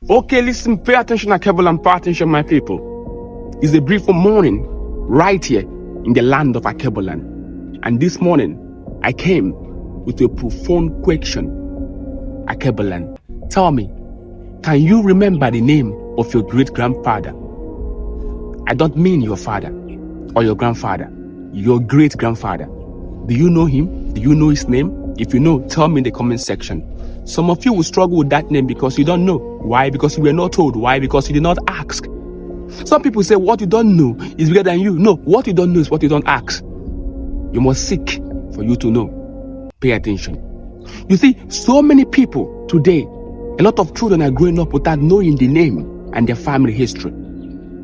Okay, listen, pay attention, Akebula, and pay attention, my people. It's a brief morning right here in the land of Akebulan. And this morning, I came with a profound question. Akebulan, tell me, can you remember the name of your great-grandfather? I don't mean your father or your grandfather, your great-grandfather. Do you know him? Do you know his name? If you know, tell me in the comment section. Some of you will struggle with that name because you don't know. Why? Because you were not told. Why? Because you did not ask. Some people say what you don't know is bigger than you. No, what you don't know is what you don't ask. You must seek for you to know. Pay attention. You see, so many people today, a lot of children are growing up without knowing the name and their family history.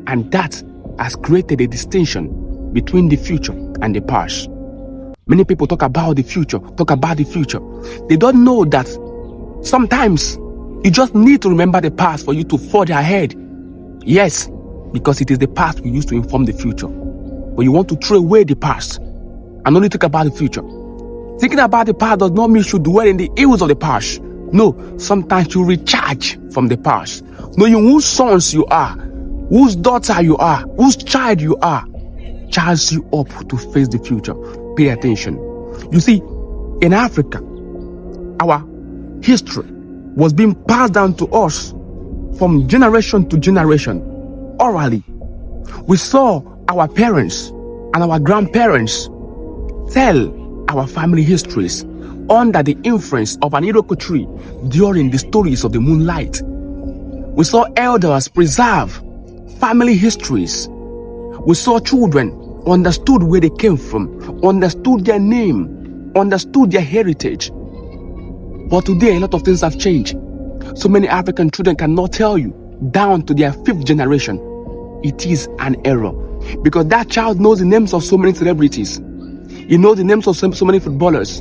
And that has created a distinction between the future and the past. Many people talk about the future. They don't know that sometimes you just need to remember the past for you to forge ahead. Yes, because it is the past we use to inform the future. But you want to throw away the past and only think about the future. Thinking about the past does not mean you should dwell in the ills of the past. No, sometimes you recharge from the past. Knowing whose sons you are, whose daughter you are, whose child you are, charges you up to face the future. Pay attention. You see, in Africa, our history was being passed down to us from generation to generation, orally. We saw our parents and our grandparents tell our family histories under the influence of an iroko tree during the stories of the moonlight. We saw elders preserve family histories. We saw children understood where they came from, understood their name, understood their heritage. But today, a lot of things have changed. So many African children cannot tell you, down to their 5th generation, it is an error. Because that child knows the names of so many celebrities. He knows the names of so many footballers.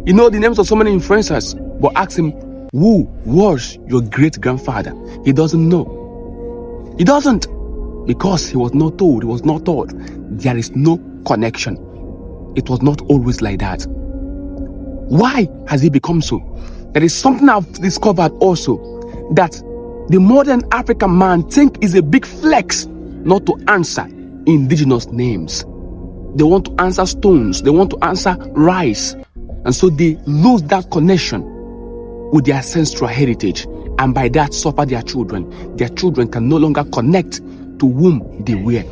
He knows the names of so many influencers. But ask him, who was your great-grandfather? He doesn't know. He doesn't. Because he was not told, he was not taught. There is no connection. It was not always like that. Why has it become so? There is something I've discovered also, that the modern African man think is a big flex not to answer indigenous names. They want to answer stones, they want to answer rice, and so they lose that connection with their ancestral heritage, and by that suffer their children. Their children can no longer connect to whom they were.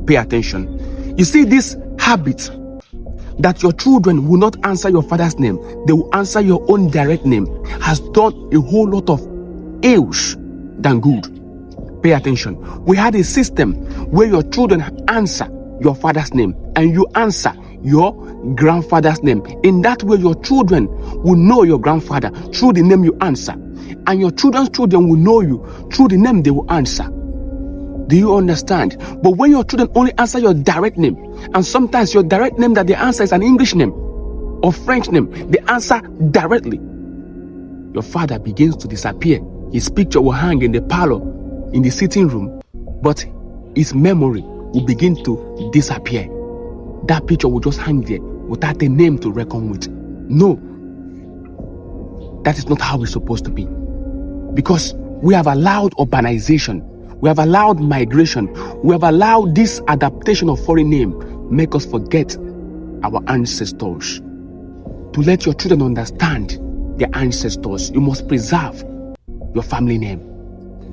Pay attention. You see, this habit that your children will not answer your father's name, they will answer your own direct name, has done a whole lot of ills than good. Pay attention. We had a system where your children answer your father's name and you answer your grandfather's name. In that way, your children will know your grandfather through the name you answer, and your children's children will know you through the name they will answer. Do you understand? But when your children only answer your direct name, and sometimes your direct name that they answer is an English name or French name, they answer directly, your father begins to disappear. His picture will hang in the parlor, in the sitting room, but his memory will begin to disappear. That picture will just hang there without a name to reckon with. No, that is not how it's supposed to be. Because we have allowed urbanization, we have allowed migration, we have allowed this adaptation of foreign name make us forget our ancestors. To let your children understand their ancestors, you must preserve your family name.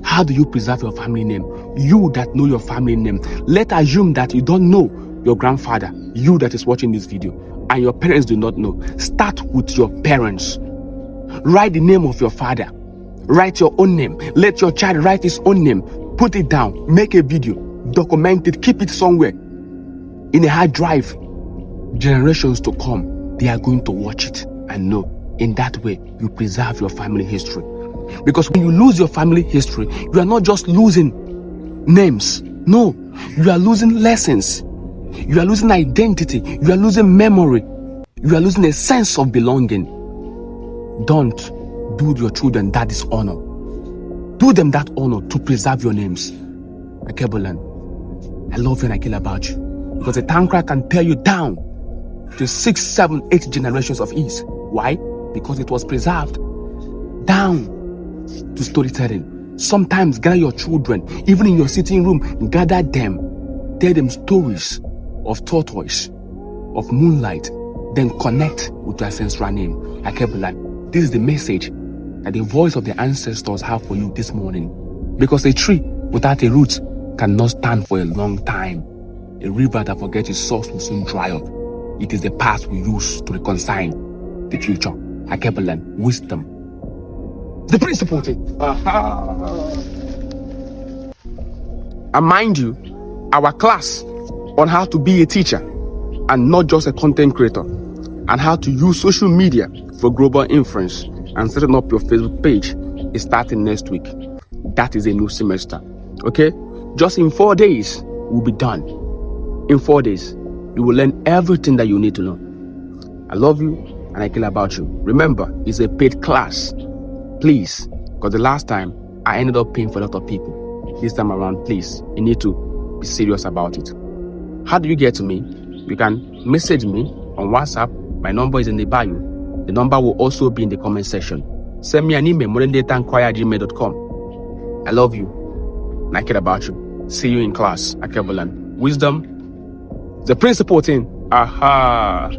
How do you preserve your family name? You that know your family name, let's assume that you don't know your grandfather, you that is watching this video, and your parents do not know. Start with your parents. Write the name of your father. Write your own name. Let your child write his own name. Put it down. Make a video. Document it. Keep it somewhere in a hard drive. Generations to come, they are going to watch it and know. In that way, you preserve your family history. Because when you lose your family history, you are not just losing names. No, you are losing lessons. You are losing identity. You are losing memory. You are losing a sense of belonging. Don't do your children that dishonor. Do them that honor to preserve your names. Akebulan, I love you and I care about you. Because a town cry can tear you down to 6, 7, 8 generations of ease. Why? Because it was preserved down to storytelling. Sometimes gather your children, even in your sitting room, gather them. Tell them stories of tortoise, of moonlight, then connect with your ancestral name, Akebulan. This is the message that the voice of the ancestors have for you this morning. Because a tree without a root cannot stand for a long time. A river that forgets its source will soon dry up. It is the past we use to reconcile the future. Akebulan, wisdom. The principal thing. And mind you, our class on how to be a teacher and not just a content creator, and how to use social media for global influence and setting up your Facebook page is starting next week. That is a new semester. Okay? Just in 4 days, we'll be done. In 4 days, you will learn everything that you need to know. I love you and I care about you. Remember, it's a paid class. Please, because the last time I ended up paying for a lot of people. This time around, please, you need to be serious about it. How do you get to me? You can message me on WhatsApp. My number is in the bio. The number will also be in the comment section. Send me an email, moderndatankwaya@gmail.com. I love you and I care about you. See you in class, Akebulan. Wisdom, the principal thing. Aha.